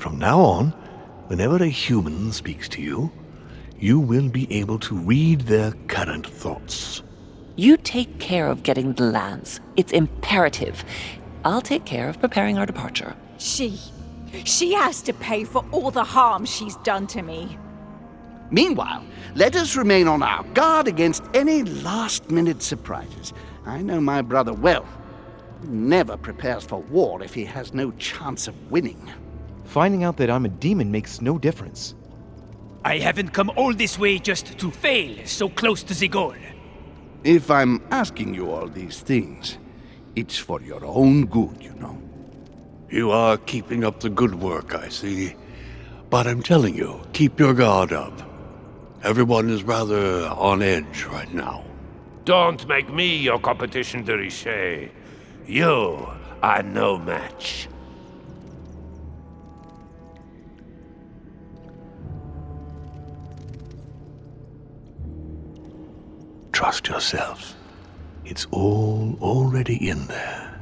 From now on, whenever a human speaks to you, you will be able to read their current thoughts. You take care of getting the lands. It's imperative. I'll take care of preparing our departure. She has to pay for all the harm she's done to me. Meanwhile, let us remain on our guard against any last-minute surprises. I know my brother well. He never prepares for war if he has no chance of winning. Finding out that I'm a demon makes no difference. I haven't come all this way just to fail so close to the goal. If I'm asking you all these things, it's for your own good, you know. You are keeping up the good work, I see. But I'm telling you, keep your guard up. Everyone is rather on edge right now. Don't make me your competition, de Richet. You are no match. Trust yourselves. It's all already in there.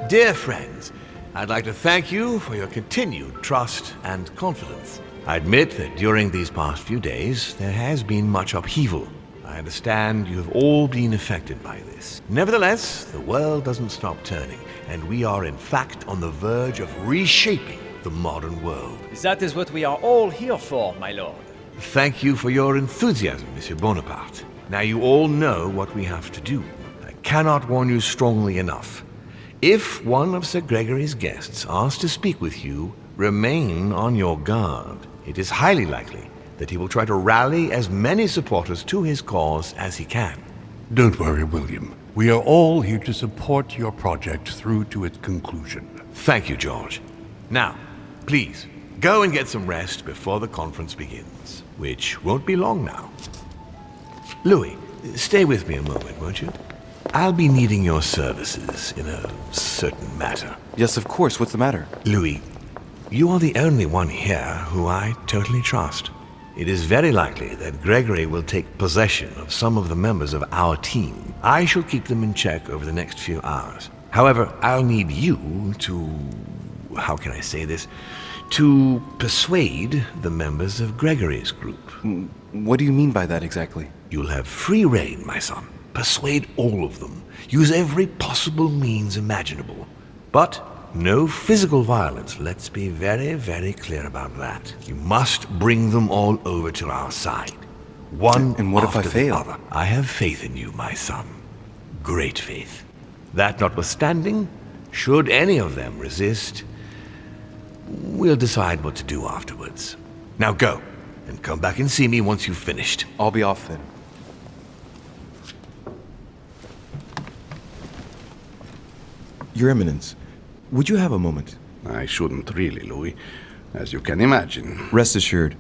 Dear friends, I'd like to thank you for your continued trust and confidence. I admit that during these past few days, there has been much upheaval. I understand you have all been affected by this. Nevertheless, the world doesn't stop turning, and we are in fact on the verge of reshaping the modern world. That is what we are all here for, my lord. Thank you for your enthusiasm, Monsieur Bonaparte. Now you all know what we have to do. I cannot warn you strongly enough. If one of Sir Gregory's guests asks to speak with you, remain on your guard. It is highly likely that he will try to rally as many supporters to his cause as he can. Don't worry, William. We are all here to support your project through to its conclusion. Thank you, George. Now, please, go and get some rest before the conference begins, which won't be long now. Louis, stay with me a moment, won't you? I'll be needing your services in a certain matter. Yes, of course. What's the matter? Louis, you are the only one here who I totally trust. It is very likely that Gregory will take possession of some of the members of our team. I shall keep them in check over the next few hours. However, I'll need you to... how can I say this? To persuade the members of Gregory's group. What do you mean by that exactly? You'll have free rein, my son. Persuade all of them. Use every possible means imaginable. But no physical violence. Let's be very, very clear about that. You must bring them all over to our side. One and what if I after fail? the other. I have faith in you, my son. Great faith. That notwithstanding, should any of them resist, we'll decide what to do afterwards. Now go, and come back and see me once you've finished. I'll be off then. Your Eminence, would you have a moment? I shouldn't really, Louis, as you can imagine. Rest assured,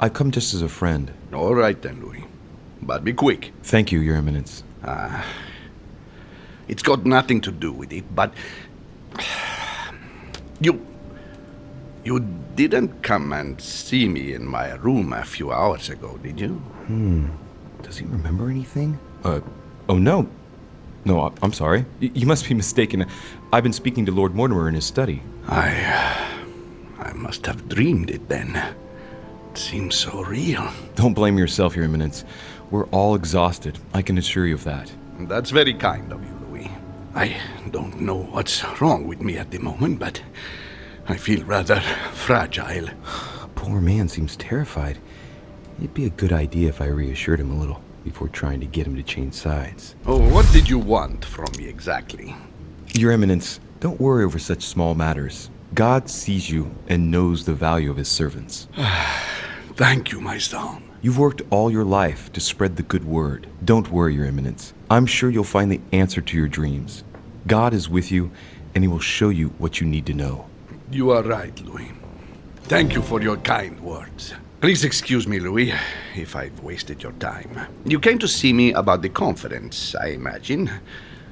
I've come just as a friend. All right then, Louis. But be quick. Thank you, Your Eminence. It's got nothing to do with it, but... You didn't come and see me in my room a few hours ago, did you? Does he remember anything? Oh no. No, I'm sorry. You must be mistaken. I've been speaking to Lord Mortimer in his study. I must have dreamed it then. It seems so real. Don't blame yourself, Your Eminence. We're all exhausted. I can assure you of that. That's very kind of you, Louis. I don't know what's wrong with me at the moment, but I feel rather fragile. Poor man seems terrified. It'd be a good idea if I reassured him a little before trying to get him to change sides. Oh, what did you want from me exactly? Your Eminence, don't worry over such small matters. God sees you and knows the value of his servants. Thank you, my son. You've worked all your life to spread the good word. Don't worry, Your Eminence. I'm sure you'll find the answer to your dreams. God is with you, and he will show you what you need to know. You are right, Louis. Thank you for your kind words. Please excuse me, Louis, if I've wasted your time. You came to see me about the conference, I imagine.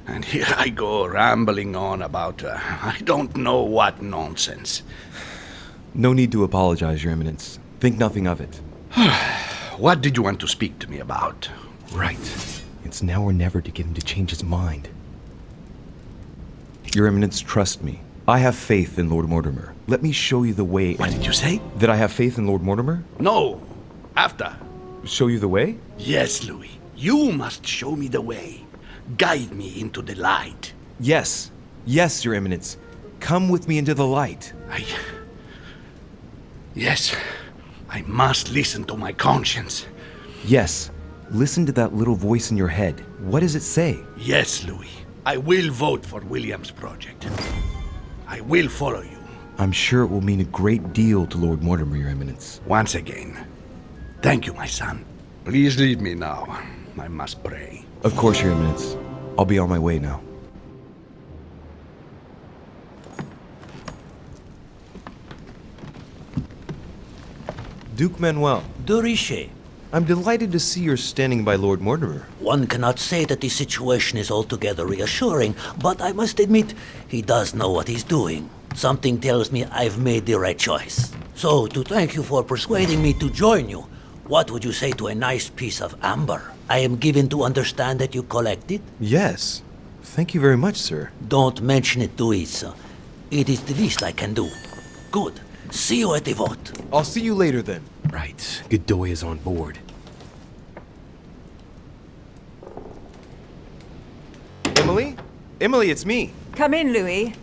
And here I go rambling on about I don't know what nonsense. No need to apologize, Your Eminence. Think nothing of it. What did you want to speak to me about? Right. It's now or never to get him to change his mind. Your Eminence, trust me. I have faith in Lord Mortimer. Let me show you the way. What did you say? That I have faith in Lord Mortimer? No. After. Show you the way? Yes, Louis. You must show me the way. Guide me into the light. Yes. Yes, Your Eminence. Come with me into the light. Yes. I must listen to my conscience. Yes. Listen to that little voice in your head. What does it say? Yes, Louis. I will vote for William's project. I will follow you. I'm sure it will mean a great deal to Lord Mortimer, Your Eminence. Once again, thank you, my son. Please leave me now. I must pray. Of course, Your Eminence. I'll be on my way now. Duke Manuel, Richet. I'm delighted to see you're standing by Lord Mortimer. One cannot say that the situation is altogether reassuring, but I must admit, he does know what he's doing. Something tells me I've made the right choice. So, to thank you for persuading me to join you, what would you say to a nice piece of amber? I am given to understand that you collect it? Yes. Thank you very much, sir. Don't mention it to Isa. It is the least I can do. Good. See you at the vote. I'll see you later then. Right. Godoy is on board. Emily? Emily, it's me. Come in, Louis.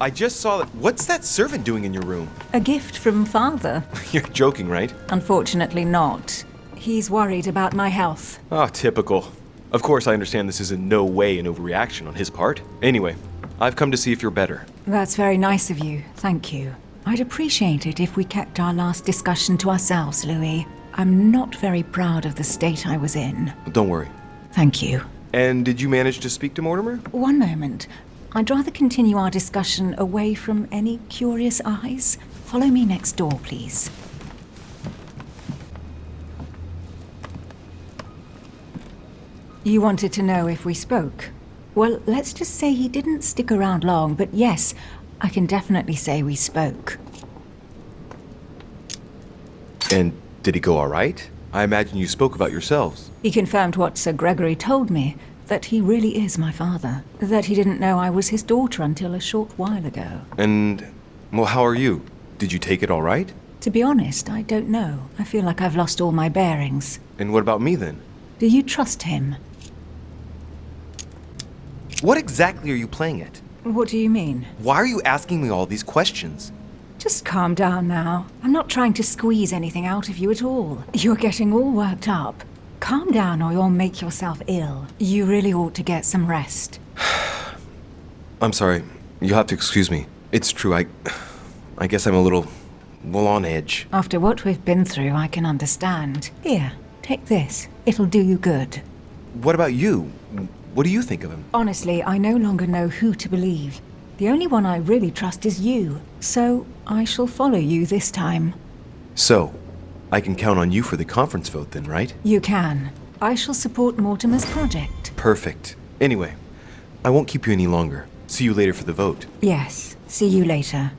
I just saw that. What's that servant doing in your room? A gift from father. You're joking, right? Unfortunately not. He's worried about my health. Oh, typical. Of course, I understand this is in no way an overreaction on his part. Anyway, I've come to see if you're better. That's very nice of you. Thank you. I'd appreciate it if we kept our last discussion to ourselves, Louis. I'm not very proud of the state I was in. Don't worry. Thank you. And did you manage to speak to Mortimer? One moment. I'd rather continue our discussion away from any curious eyes. Follow me next door, please. You wanted to know if we spoke? Well, let's just say he didn't stick around long, but yes, I can definitely say we spoke. And did it go all right? I imagine you spoke about yourselves. He confirmed what Sir Gregory told me, that he really is my father. That he didn't know I was his daughter until a short while ago. And, well, how are you? Did you take it all right? To be honest, I don't know. I feel like I've lost all my bearings. And what about me then? Do you trust him? What exactly are you playing at? What do you mean? Why are you asking me all these questions? Just calm down now. I'm not trying to squeeze anything out of you at all. You're getting all worked up. Calm down or you'll make yourself ill. You really ought to get some rest. I'm sorry. You'll have to excuse me. It's true, I guess I'm a little, well, on edge. After what we've been through, I can understand. Here, take this. It'll do you good. What about you? What do you think of him? Honestly, I no longer know who to believe. The only one I really trust is you. So, I shall follow you this time. So, I can count on you for the conference vote then, right? You can. I shall support Mortimer's project. Perfect. Anyway, I won't keep you any longer. See you later for the vote. Yes. See you later.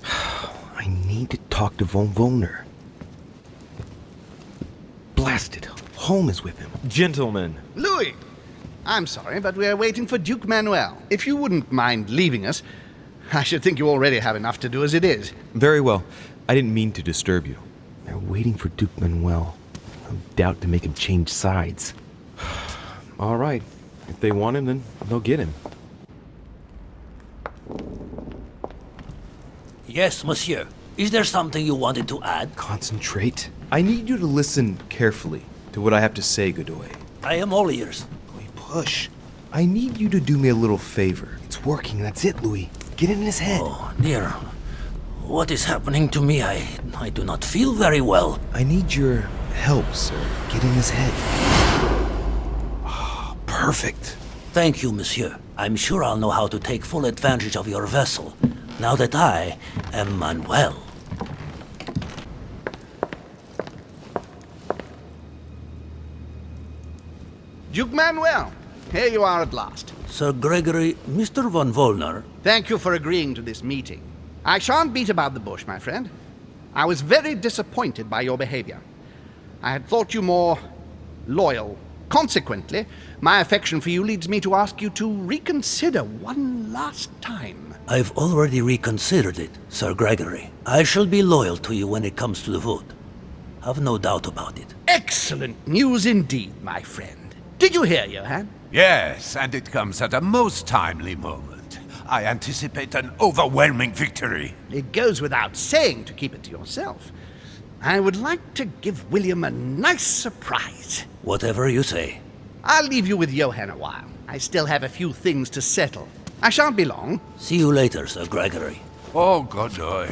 I need to talk to Von Wohner. Blasted. Holmes is with him. Gentlemen. Louis! I'm sorry, but we are waiting for Duke Manuel. If you wouldn't mind leaving us, I should think you already have enough to do as it is. Very well. I didn't mean to disturb you. They're waiting for Duke Manuel. No doubt to make him change sides. All right. If they want him, then they'll get him. Yes, monsieur. Is there something you wanted to add? Concentrate. I need you to listen carefully to what I have to say, Godoy. I am all ears. Louis, push. I need you to do me a little favor. It's working, that's it, Louis. Get in his head. Oh, dear. What is happening to me? I do not feel very well. I need your help, sir. Get in his head. Oh, perfect. Thank you, monsieur. I'm sure I'll know how to take full advantage of your vessel, now that I am Manuel. Duke Manuel, here you are at last. Sir Gregory, Mr. von Wollner. Thank you for agreeing to this meeting. I shan't beat about the bush, my friend. I was very disappointed by your behavior. I had thought you more loyal. Consequently, my affection for you leads me to ask you to reconsider one last time. I've already reconsidered it, Sir Gregory. I shall be loyal to you when it comes to the vote. Have no doubt about it. Excellent news indeed, my friend. Did you hear, Johann? Yes, and it comes at a most timely moment. I anticipate an overwhelming victory. It goes without saying to keep it to yourself. I would like to give William a nice surprise. Whatever you say. I'll leave you with Johann a while. I still have a few things to settle. I shan't be long. See you later, Sir Gregory. Oh, Godoy.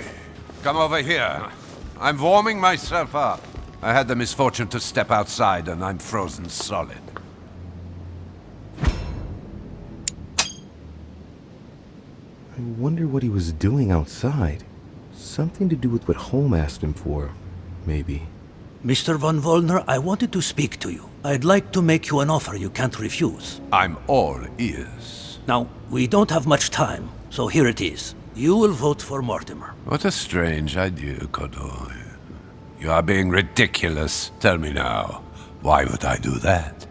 Come over here. I'm warming myself up. I had the misfortune to step outside and I'm frozen solid. I wonder what he was doing outside. Something to do with what Holm asked him for, maybe. Mr. von Wollner, I wanted to speak to you. I'd like to make you an offer you can't refuse. I'm all ears. Now, we don't have much time, so here it is. You will vote for Mortimer. What a strange idea, Godoy. You are being ridiculous. Tell me now, why would I do that?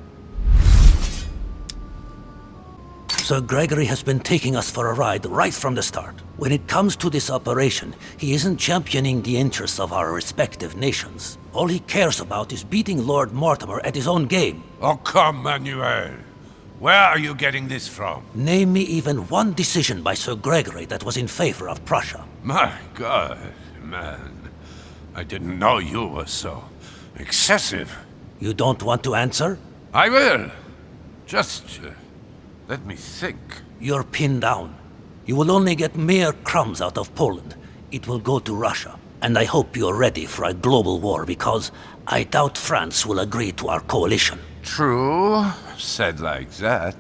Sir Gregory has been taking us for a ride right from the start. When it comes to this operation, he isn't championing the interests of our respective nations. All he cares about is beating Lord Mortimer at his own game. Oh, come, Manuel. Where are you getting this from? Name me even one decision by Sir Gregory that was in favor of Prussia. My God, man. I didn't know you were so excessive. You don't want to answer? I will. Just let me think. You're pinned down. You will only get mere crumbs out of Poland. It will go to Russia. And I hope you're ready for a global war because I doubt France will agree to our coalition. True. Said like that.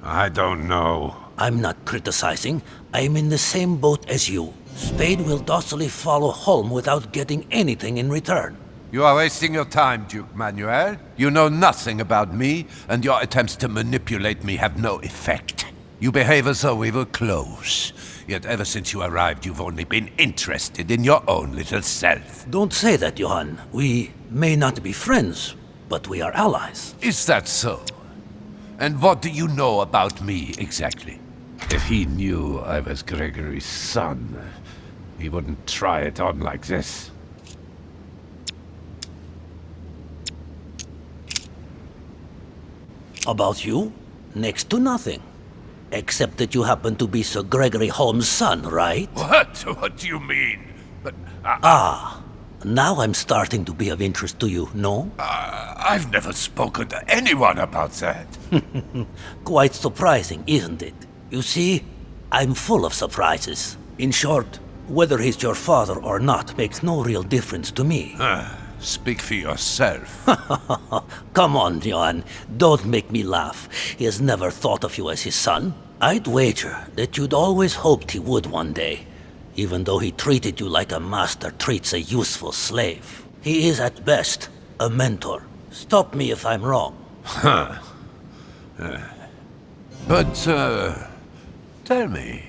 I don't know. I'm not criticizing. I'm in the same boat as you. Spain will docilely follow Holm without getting anything in return. You are wasting your time, Duke Manuel. You know nothing about me, and your attempts to manipulate me have no effect. You behave as though we were close. Yet ever since you arrived, you've only been interested in your own little self. Don't say that, Johann. We may not be friends, but we are allies. Is that so? And what do you know about me, exactly? If he knew I was Gregory's son, he wouldn't try it on like this. About you? Next to nothing. Except that you happen to be Sir Gregory Holm's son, right? What? What do you mean? But, now I'm starting to be of interest to you, no? I've never spoken to anyone about that. Quite surprising, isn't it? You see, I'm full of surprises. In short, whether he's your father or not makes no real difference to me. Speak for yourself. Come on, Johann. Don't make me laugh. He has never thought of you as his son. I'd wager that you'd always hoped he would one day, even though he treated you like a master treats a useful slave. He is at best a mentor. Stop me if I'm wrong. But, tell me,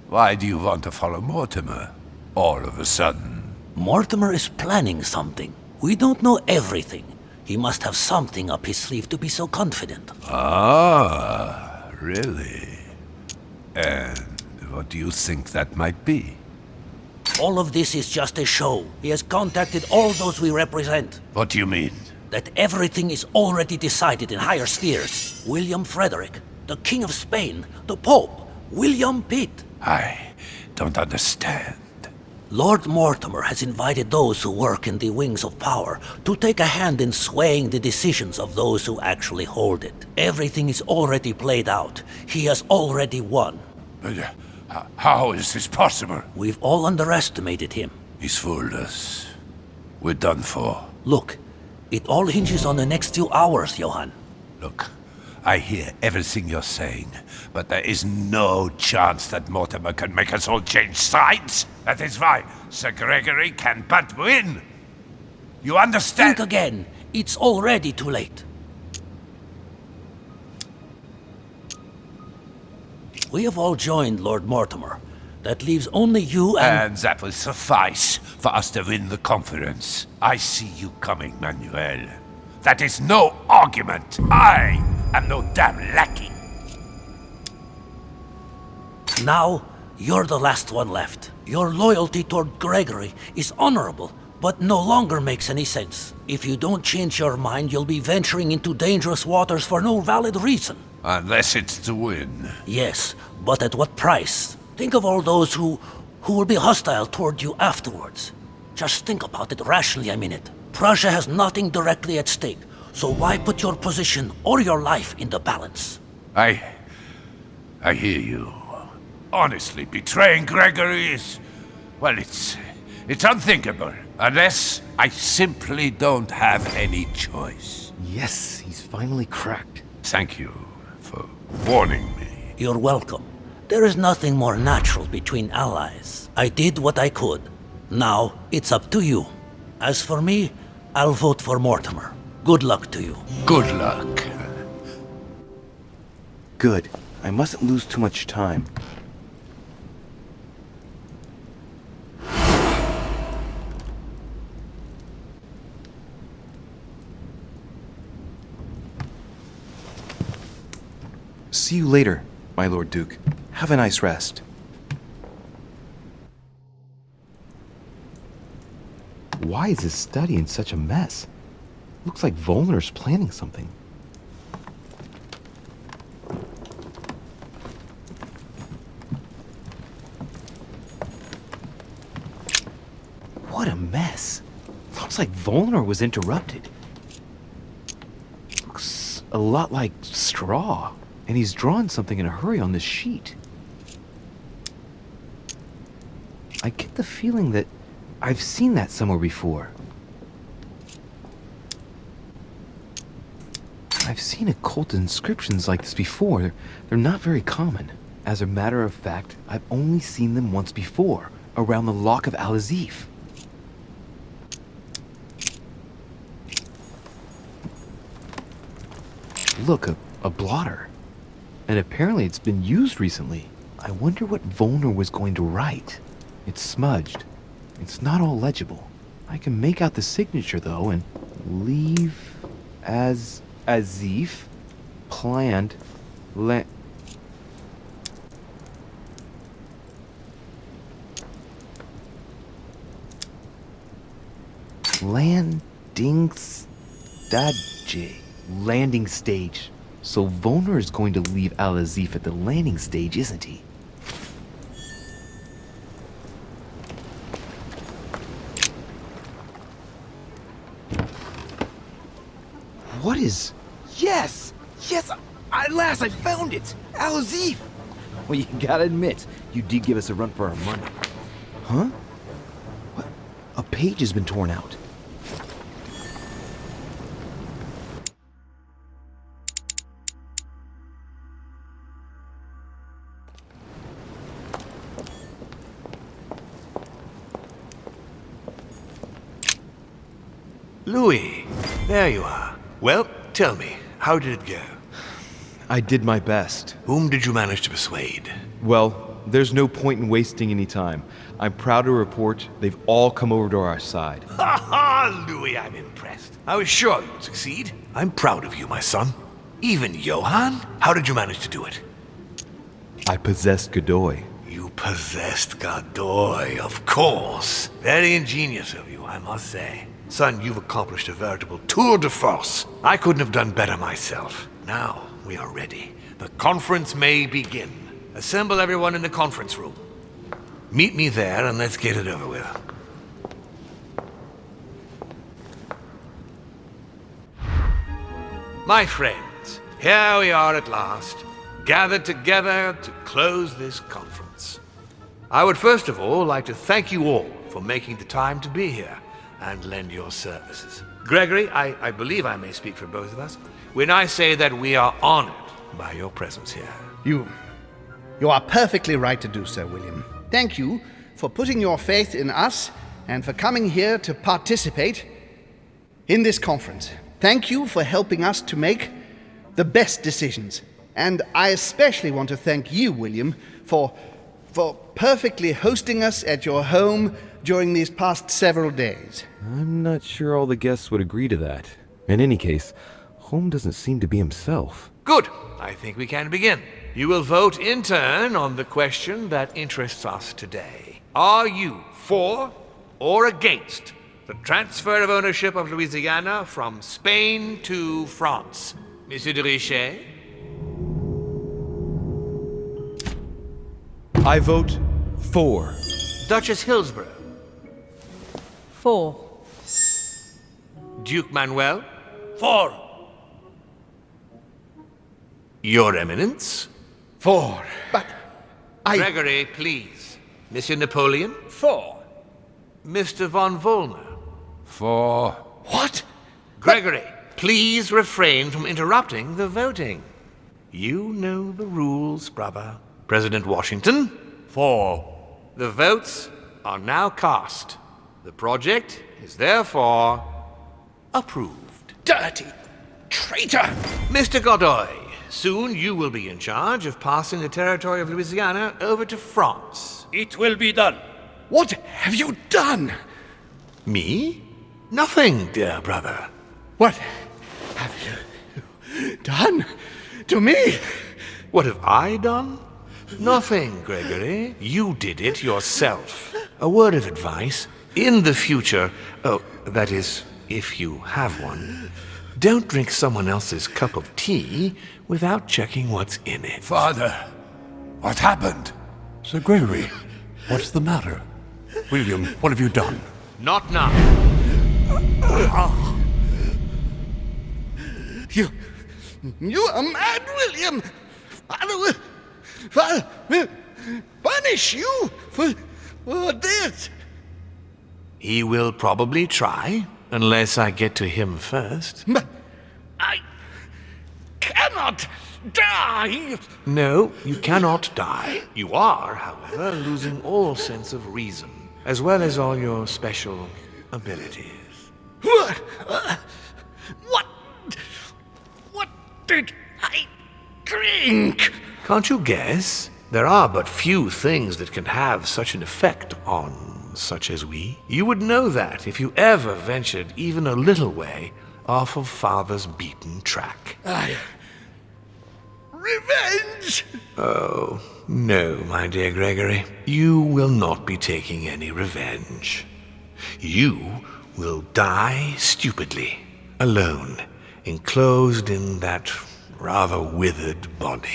why do you want to follow Mortimer all of a sudden? Mortimer is planning something. We don't know everything. He must have something up his sleeve to be so confident. Ah, really? And what do you think that might be? All of this is just a show. He has contacted all those we represent. What do you mean? That everything is already decided in higher spheres. William Frederick, the King of Spain, the Pope, William Pitt. I don't understand. Lord Mortimer has invited those who work in the wings of power to take a hand in swaying the decisions of those who actually hold it. Everything is already played out. He has already won. How is this possible? We've all underestimated him. He's fooled us. We're done for. Look, it all hinges on the next few hours, Johann. Look, I hear everything you're saying, but there is no chance that Mortimer can make us all change sides. That is why Sir Gregory can but win. You understand? Think again. It's already too late. We have all joined Lord Mortimer. That leaves only you And that will suffice for us to win the conference. I see you coming, Manuel. That is no argument. I am no damn lackey. Now, you're the last one left. Your loyalty toward Gregory is honorable, but no longer makes any sense. If you don't change your mind, you'll be venturing into dangerous waters for no valid reason. Unless it's to win. Yes, but at what price? Think of all those who will be hostile toward you afterwards. Just think about it rationally a minute. Prussia has nothing directly at stake, so why put your position or your life in the balance? I hear you. Honestly, betraying Gregory is... well, it's unthinkable. Unless I simply don't have any choice. Yes, he's finally cracked. Thank you for warning me. You're welcome. There is nothing more natural between allies. I did what I could. Now, it's up to you. As for me, I'll vote for Mortimer. Good luck to you. Good luck. Good. I mustn't lose too much time. See you later, my Lord Duke. Have a nice rest. Why is his study in such a mess? Looks like Volner's planning something. What a mess. Looks like Volner was interrupted. Looks a lot like straw. And he's drawn something in a hurry on this sheet. I get the feeling that I've seen that somewhere before. I've seen occult inscriptions like this before. They're not very common. As a matter of fact, I've only seen them once before, around the Lock of Al-Azif. Look, a blotter. And apparently it's been used recently. I wonder what Volner was going to write. It's smudged. It's not all legible. I can make out the signature though, and leave as Azif planned landing stage. So Volner is going to leave Al-Azif at the landing stage, isn't he? What is... Yes! Yes! At last I found it! Al-Azif! Well, you gotta admit, you did give us a run for our money. Huh? What? A page has been torn out. Louis, there you are. Well, tell me, how did it go? I did my best. Whom did you manage to persuade? Well, there's no point in wasting any time. I'm proud to report they've all come over to our side. Ha ha, Louis, I'm impressed. I was sure you'd succeed. I'm proud of you, my son. Even Johann? How did you manage to do it? I possessed Godoy. You possessed Godoy, of course. Very ingenious of you, I must say. Son, you've accomplished a veritable tour de force. I couldn't have done better myself. Now, we are ready. The conference may begin. Assemble everyone in the conference room. Meet me there and let's get it over with. My friends, here we are at last, gathered together to close this conference. I would first of all like to thank you all for making the time to be here and lend your services. Gregory, I believe I may speak for both of us when I say that we are honored by your presence here. You are perfectly right to do so, William. Thank you for putting your faith in us and for coming here to participate in this conference. Thank you for helping us to make the best decisions. And I especially want to thank you, William, for perfectly hosting us at your home during these past several days. I'm not sure all the guests would agree to that. In any case, Holm doesn't seem to be himself. Good. I think we can begin. You will vote in turn on the question that interests us today. Are you for or against the transfer of ownership of Louisiana from Spain to France? Monsieur de Richet? I vote for. Duchess Hillsborough? 4. Duke Manuel? 4. Your Eminence? 4. But I... Gregory, please. Monsieur Napoleon? 4. Mr. von Volner? 4. What? Gregory, please refrain from interrupting the voting. You know the rules, brother. President Washington? 4. The votes are now cast. The project is therefore approved. Dirty traitor! Mr. Godoy, soon you will be in charge of passing the territory of Louisiana over to France. It will be done. What have you done? Me? Nothing, dear brother. What have you done to me? What have I done? Nothing, Gregory. You did it yourself. A word of advice. In the future, that is, if you have one, don't drink someone else's cup of tea without checking what's in it. Father, what happened? Sir Gregory, what's the matter? William, what have you done? Not now. You are mad, William. Father will punish you for this. He will probably try, unless I get to him first. But I cannot die. No, you cannot die. You are, however, losing all sense of reason, as well as all your special abilities. What did I drink? Can't you guess? There are but few things that can have such an effect on such as we. You would know that if you ever ventured even a little way off of Father's beaten track. Revenge! Oh, no, my dear Gregory. You will not be taking any revenge. You will die stupidly, alone, enclosed in that rather withered body.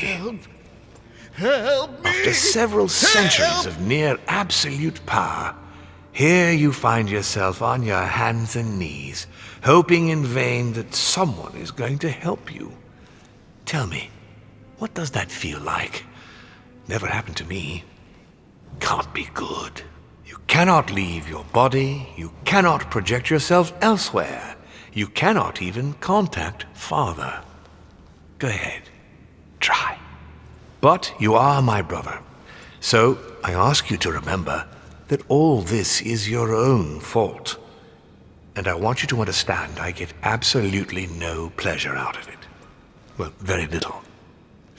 Help me! After several centuries of near absolute power, here you find yourself on your hands and knees, hoping in vain that someone is going to help you. Tell me, what does that feel like? Never happened to me. Can't be good. You cannot leave your body, you cannot project yourself elsewhere, you cannot even contact Father. Go ahead, try. But you are my brother, so I ask you to remember that all this is your own fault. And I want you to understand I get absolutely no pleasure out of it. Well, very little.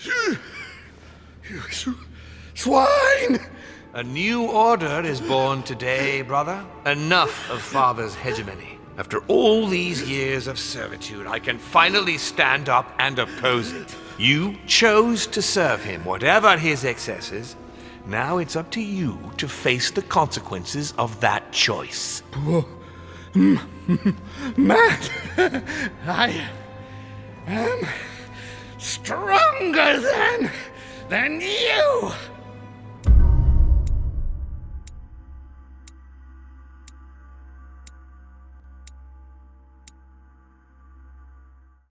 You swine! A new order is born today, brother. Enough of Father's hegemony. After all these years of servitude, I can finally stand up and oppose it. You chose to serve him, whatever his excesses. Now it's up to you to face the consequences of that choice. Matt, I am stronger than you.